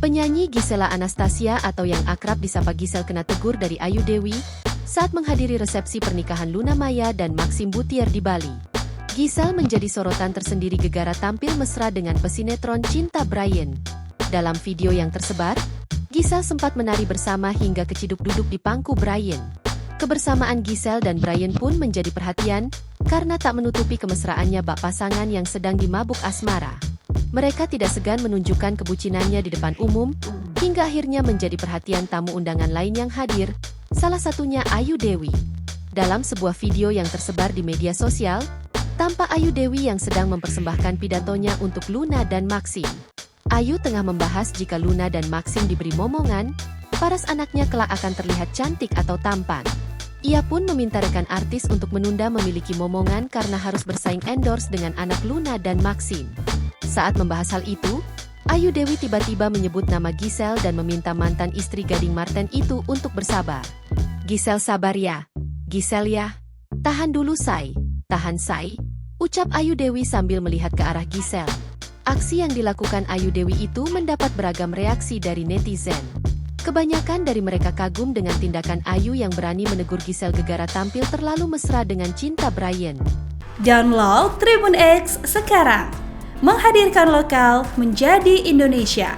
Penyanyi Gisela Anastasia atau yang akrab disapa Gisel kena tegur dari Ayu Dewi saat menghadiri resepsi pernikahan Luna Maya dan Maxim Butier di Bali. Gisel menjadi sorotan tersendiri gegara tampil mesra dengan pesinetron Cinta Brian. Dalam video yang tersebar, Gisel sempat menari bersama hingga keciduk duduk di pangku Brian. Kebersamaan Gisel dan Brian pun menjadi perhatian karena tak menutupi kemesraannya bak pasangan yang sedang dimabuk asmara. Mereka tidak segan menunjukkan kebucinannya di depan umum, hingga akhirnya menjadi perhatian tamu undangan lain yang hadir, salah satunya Ayu Dewi. Dalam sebuah video yang tersebar di media sosial, tampak Ayu Dewi yang sedang mempersembahkan pidatonya untuk Luna dan Maxim. Ayu tengah membahas jika Luna dan Maxim diberi momongan, paras anaknya kelak akan terlihat cantik atau tampan. Ia pun meminta rekan artis untuk menunda memiliki momongan karena harus bersaing endorse dengan anak Luna dan Maxim. Saat membahas hal itu, Ayu Dewi tiba-tiba menyebut nama Gisel dan meminta mantan istri Gading Marten itu untuk bersabar. "Gisel sabar ya. Gisel ya. Tahan dulu say. Tahan say," ucap Ayu Dewi sambil melihat ke arah Gisel. Aksi yang dilakukan Ayu Dewi itu mendapat beragam reaksi dari netizen. Kebanyakan dari mereka kagum dengan tindakan Ayu yang berani menegur Gisel gegara tampil terlalu mesra dengan Cinta Brian. Download Tribun X sekarang, menghadirkan lokal menjadi Indonesia.